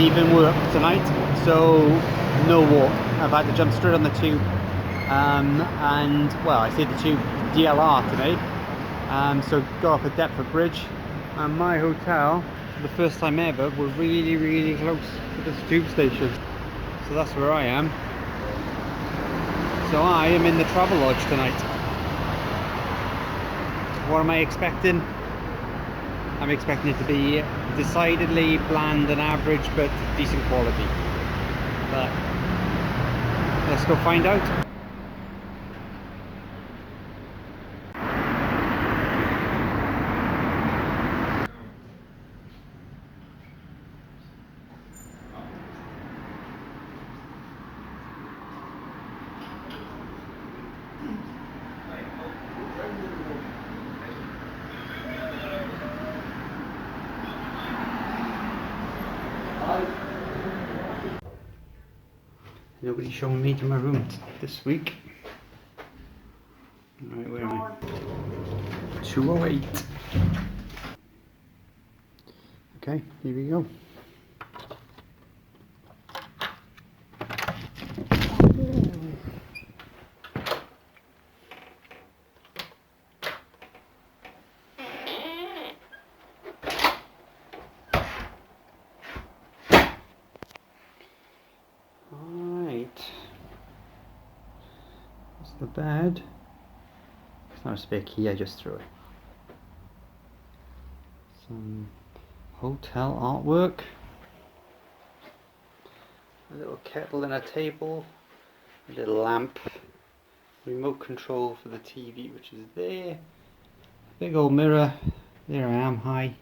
leaving work tonight, so no walk. I've had to jump straight on the tube, and well, I say the tube, DLR today. So got off at Deptford Bridge, and my hotel, for the first time ever, we're really close to this tube station. So that's where I am. So I am in the Travelodge tonight. What am I expecting? I'm expecting it to be decidedly bland and average, but decent quality. But let's go find out. Nobody's showing me to my room this week. Alright, where am I? 208. Okay, here we go. The bed. It's not a spare key, I just threw it. Some hotel artwork. A little kettle and a table. A little lamp. Remote control for the TV, which is there. Big old mirror. There I am, hi.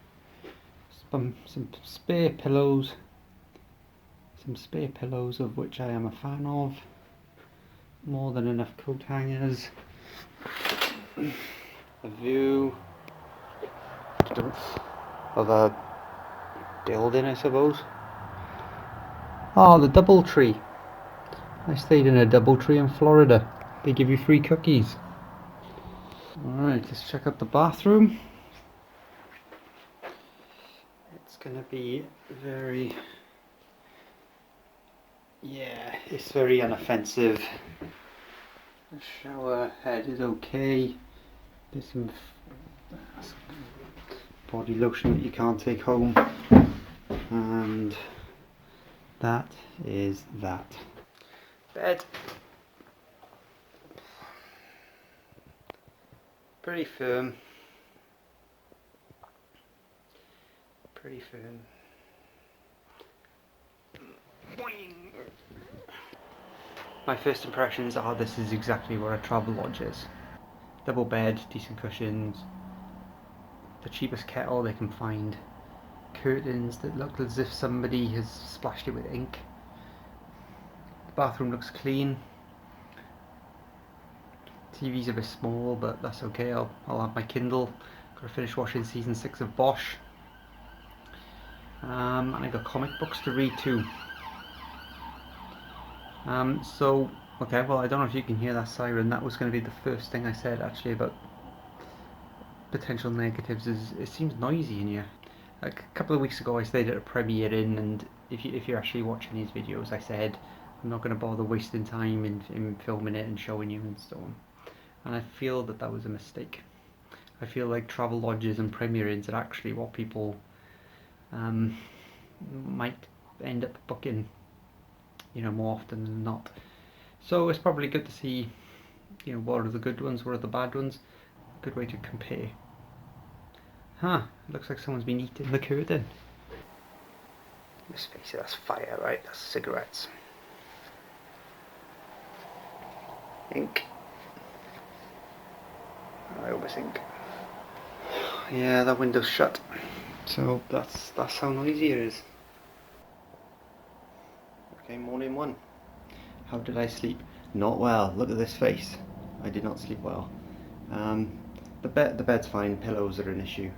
Some spare pillows. Some spare pillows, of which I am a fan of. More than enough coat hangers. A view of a building, I suppose. Oh, the Doubletree. I stayed in a Doubletree in Florida. They give you free cookies. Alright, let's check out the bathroom. It's gonna be very... yeah, it's very unoffensive. The shower head is okay. There's some body lotion that you can't take home, and that is that. Bed. Pretty firm. Pretty firm. Boing. My first impressions are this is exactly what a Travelodge is. Double bed, decent cushions, the cheapest kettle they can find, curtains that look as if somebody has splashed it with ink. The bathroom looks clean. TV's a bit small, but that's okay, I'll have my Kindle. Got to finish watching season 6 of Bosch. And I got comic books to read too. So, okay, well, I don't know if you can hear that siren. That was going to be the first thing I said actually about potential negatives. Is it seems noisy in here. Like a couple of weeks ago I stayed at a Premier Inn, and if you're actually watching these videos, I said I'm not going to bother wasting time in filming it and showing you and so on. And I feel that was a mistake. I feel like Travelodges and Premier Inns are actually what people might end up booking, you know, more often than not. So it's probably good to see, you know, what are the good ones, what are the bad ones. Good way to compare. Huh, looks like someone's been eating the curtain. Let's face it, that's fire, right? That's cigarettes. Ink. I always think. Yeah, that window's shut. So that's how noisy it is. Okay, morning one. How did I sleep? Not well. Look at this face. I did not sleep well. The bed's fine. Pillows are an issue,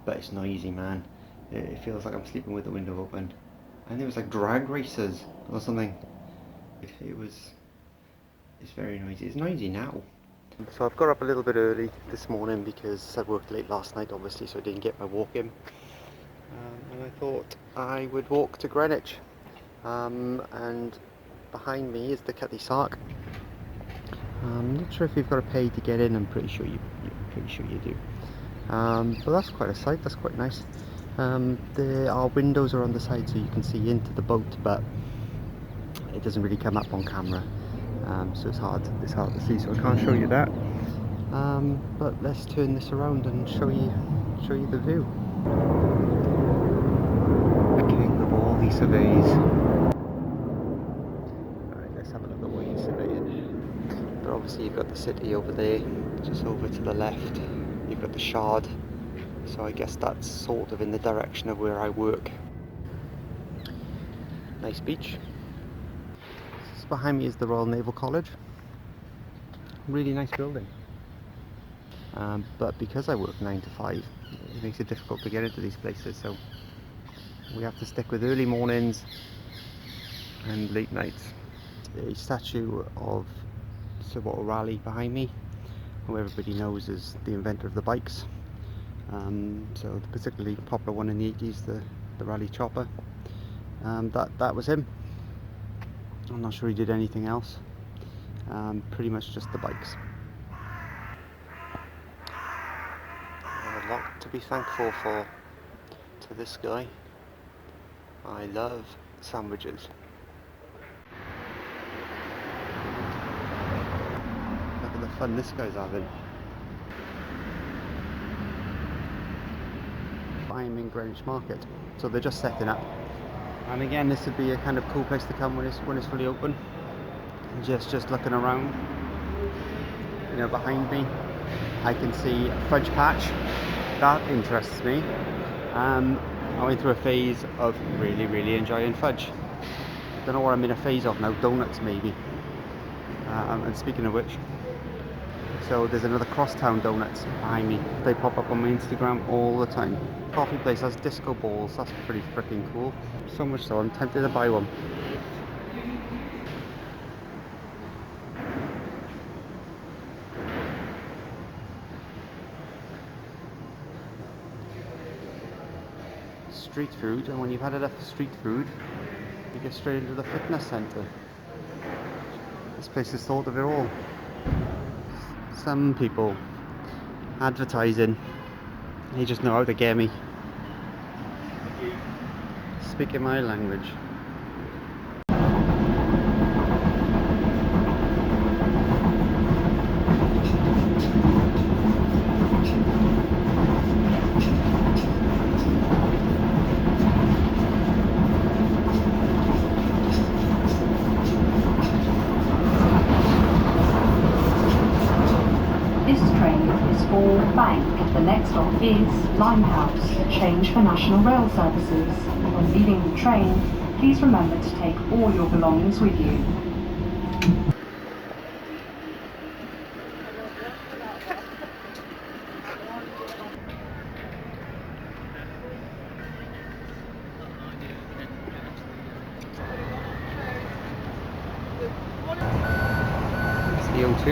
but it's noisy, man. It feels like I'm sleeping with the window open. And there was like drag races or something. It's very noisy. It's noisy now. So I've got up a little bit early this morning because I worked late last night, obviously, so I didn't get my walk in. And I thought I would walk to Greenwich, and behind me is the Cutty Sark. I'm not sure if you've got to pay to get in. I'm pretty sure you do. But that's quite a sight. That's quite nice. Our windows are on the side, so you can see into the boat, but it doesn't really come up on camera, so it's hard to see. So I can't show you that. But let's turn this around and show you the view. The king of all he surveys. Alright, let's have a look at what he's surveying. But obviously you've got the city over there, just over to the left. You've got the Shard, so I guess that's sort of in the direction of where I work. Nice beach. Behind me is the Royal Naval College. Really nice building. But because I work 9 to 5, it makes it difficult to get into these places, so we have to stick with early mornings and late nights. A statue of Sir Walter Raleigh behind me, who everybody knows is the inventor of the bikes. So the particularly popular one in the 80s, the Raleigh chopper. That was him. I'm not sure he did anything else. Pretty much just the bikes. A lot to be thankful for to this guy. I love sandwiches. Look at the fun this guy's having. I'm in Greenwich Market, so they're just setting up. And again, this would be a kind of cool place to come when it's fully open. Just looking around. You know, behind me, I can see a fudge patch. That interests me. I went through a phase of really enjoying fudge. I don't know what I'm in a phase of now. Donuts maybe. And speaking of which, so there's another Crosstown Donuts behind me. They pop up on my Instagram all the time. Coffee place has disco balls. That's pretty freaking cool. So much so I'm tempted to buy one. Street food, and when you've had enough street food, you get straight into the fitness centre. This place has thought of it all. Some people advertising, they just know how to get me. Speaking my language. Bank. The next stop is Limehouse. Change for National Rail services. When leaving the train, please remember to take all your belongings with you. It's the O2.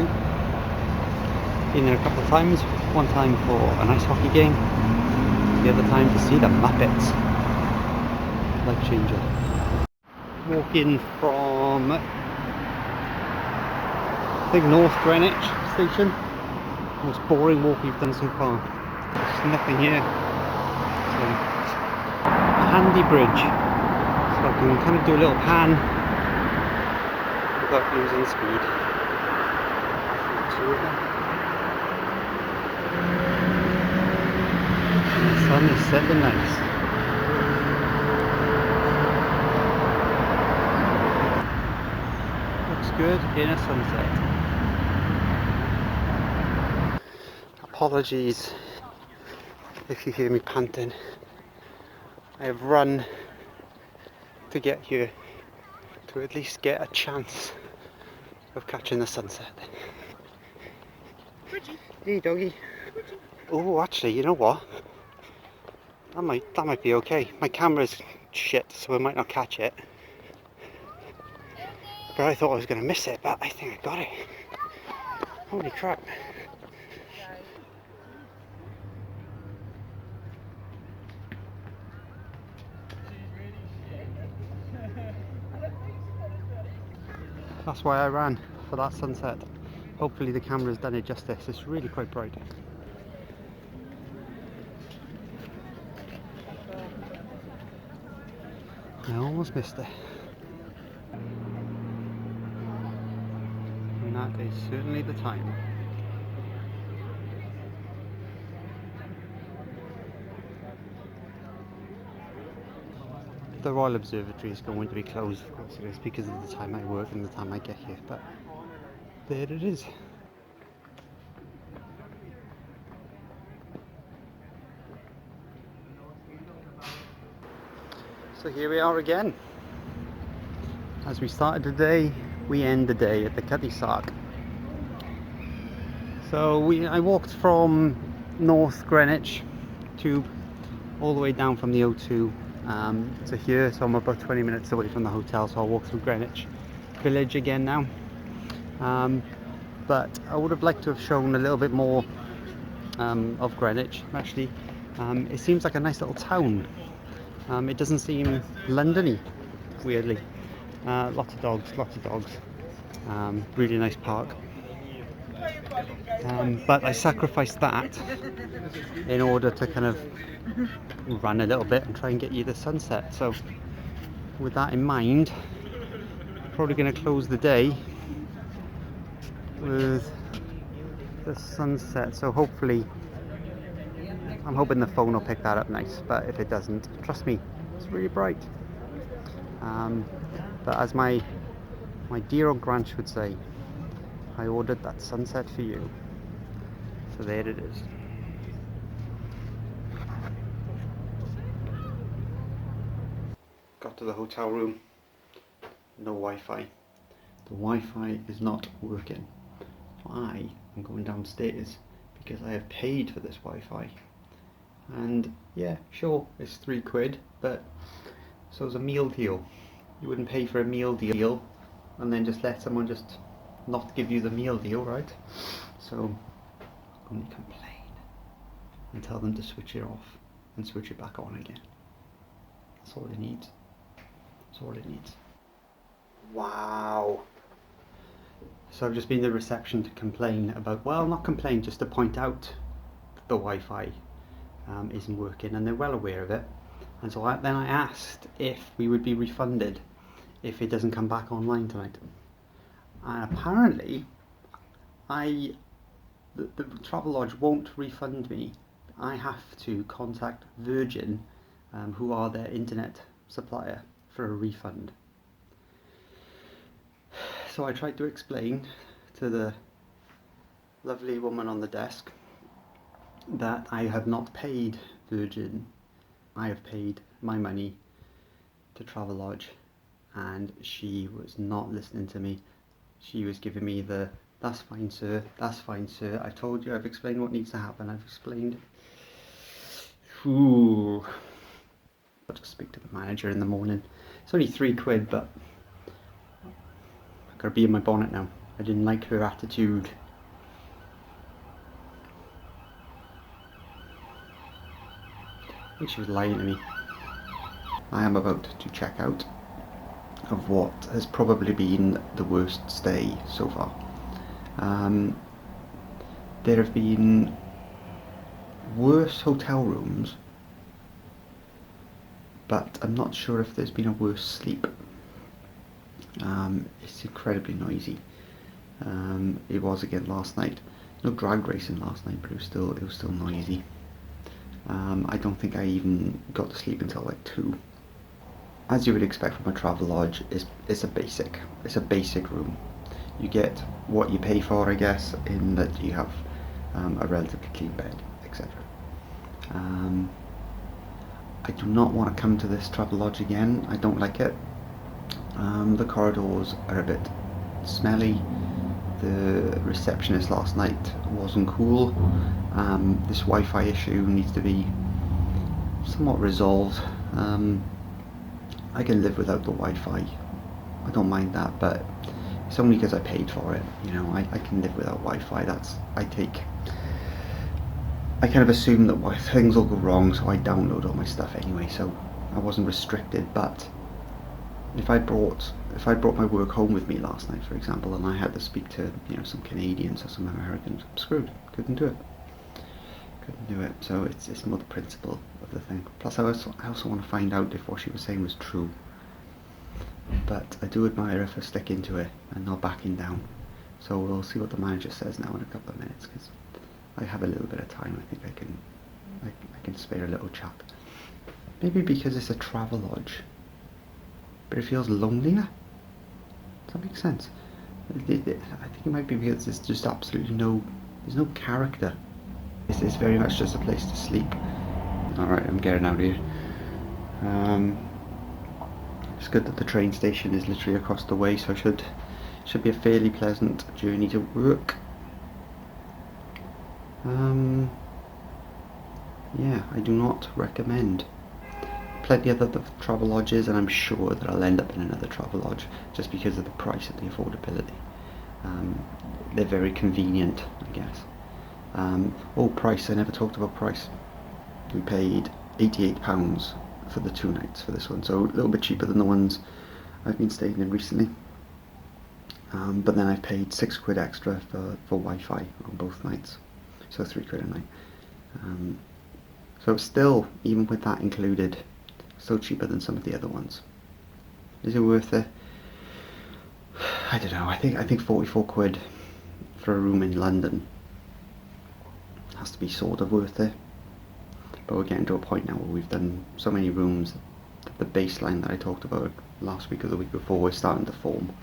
Been there a couple of times. One time for an ice hockey game, the other time to see the Muppets. Life changer. Walking from, I think, North Greenwich station. Most boring walk we've done so far. There's nothing here. So, a handy bridge, so I can kind of do a little pan without losing speed. The sun is setting nice. Looks good in a sunset. Apologies if you hear me panting. I have run to get here to at least get a chance of catching the sunset. Hey doggy. Oh, actually, you know what? That might be okay. My camera's shit, so I might not catch it. But I thought I was going to miss it, but I think I got it. Holy crap. That's why I ran for that sunset. Hopefully the camera's done it justice. It's really quite bright. I almost missed it. And that is certainly the time. The Royal Observatory is going to be closed, of course it is, because of the time I work and the time I get here, but there it is. So here we are again. As we started the day, we end the day at the Cutty Sark. So I walked from North Greenwich Tube all the way down from the O2 to here, so I'm about 20 minutes away from the hotel, so I'll walk through Greenwich Village again now. But I would have liked to have shown a little bit more of Greenwich. Actually, it seems like a nice little town. It doesn't seem London-y, weirdly. Lots of dogs. Really nice park. But I sacrificed that in order to kind of run a little bit and try and get you the sunset. So with that in mind, I'm probably going to close the day with the sunset. So hopefully, I'm hoping the phone will pick that up nice, but if it doesn't, trust me, it's really bright. But as my dear old Grant would say, I ordered that sunset for you. So there it is. Got to the hotel room, no Wi-Fi. The Wi-Fi is not working. I am going downstairs because I have paid for this Wi-Fi. And yeah, sure, it's £3, but so it's a meal deal. You wouldn't pay for a meal deal and then just let someone just not give you the meal deal, right? So I'm going to complain and tell them to switch it off and switch it back on again. That's all it needs. That's all it needs. Wow. So I've just been to the reception to complain about, well, not complain, just to point out that the Wi-Fi isn't working, and they're well aware of it. And so then I asked if we would be refunded if it doesn't come back online tonight. And apparently, the Travelodge won't refund me. I have to contact Virgin, who are their internet supplier, for a refund. So I tried to explain to the lovely woman on the desk that I have not paid Virgin. I have paid my money to Travelodge, and she was not listening to me. She was giving me the, that's fine sir, that's fine sir, I've told you, I've explained what needs to happen, I've explained. Ooh. I'll just speak to the manager in the morning. It's only £3, but I've got to be in my bonnet now. I didn't like her attitude. I think she was lying to me. I am about to check out of what has probably been the worst stay so far. There have been worse hotel rooms, but I'm not sure if there's been a worse sleep. It's incredibly noisy. It was again last night. No drag racing last night, but it was still noisy. I don't think I even got to sleep until like 2. As you would expect from a Travelodge, it's a basic room. You get what you pay for, I guess, in that you have a relatively clean bed, etc. I do not want to come to this Travelodge again. I don't like it. The corridors are a bit smelly. The receptionist last night wasn't cool. This Wi-Fi issue needs to be somewhat resolved. I can live without the Wi-Fi. I don't mind that, but it's only because I paid for it. You know, I can live without Wi-Fi. I kind of assume that things will go wrong, so I download all my stuff anyway, so I wasn't restricted. But if I brought my work home with me last night, for example, and I had to speak to some Canadians or some Americans, I'm screwed. Couldn't do it. So it's more the principle of the thing. Plus, I also want to find out if what she was saying was true. But I do admire her for sticking to it and not backing down. So we'll see what the manager says now in a couple of minutes, because I have a little bit of time. I think I can spare a little chat. Maybe because it's a Travelodge, but it feels lonelier. Does that make sense? I think it might be because there's just absolutely there's no character. It's very much just a place to sleep. Alright, I'm getting out of here. It's good that the train station is literally across the way, so it should be a fairly pleasant journey to work. Yeah, I do not recommend. Plenty of other Travelodges, and I'm sure that I'll end up in another Travelodge just because of the price and the affordability. They're very convenient, I guess. Price, I never talked about price. We paid £88 for the 2 nights for this one, so a little bit cheaper than the ones I've been staying in recently. But then I've paid £6 extra for Wi-Fi on both nights, so £3 a night. So still, even with that included, still cheaper than some of the other ones. Is it worth it? I don't know. I think £44 for a room in London has to be sort of worth it. But we're getting to a point now where we've done so many rooms that the baseline that I talked about last week or the week before is starting to form.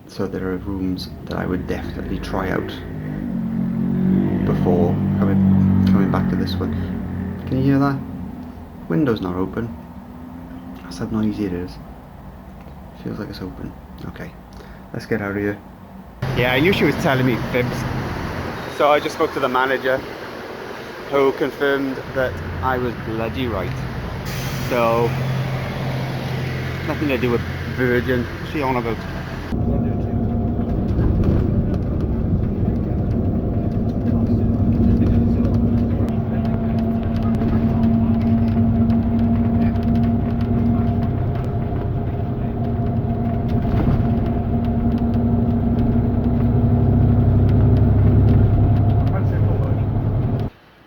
So there are rooms that I would definitely try out before coming back to this one. Can you hear that? Window's not open. That's how noisy it is. Feels like it's open. Okay, let's get out of here. Yeah, I knew she was telling me fibs. So I just spoke to the manager, who confirmed that I was bloody right. So, nothing to do with Virgin. What's she on about?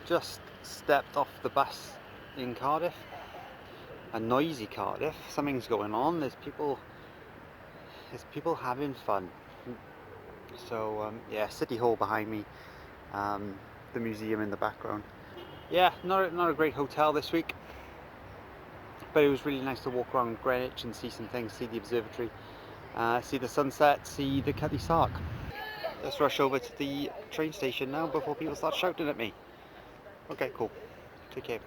Just stepped off the bus in Cardiff. A noisy Cardiff. Something's going on. There's people having fun. So yeah, City Hall behind me, the museum in the background. Yeah, not a great hotel this week, but it was really nice to walk around Greenwich and see some things, see the observatory, see the sunset, see the Cutty Sark. Let's rush over to the train station now before people start shouting at me. Okay, cool. Take care.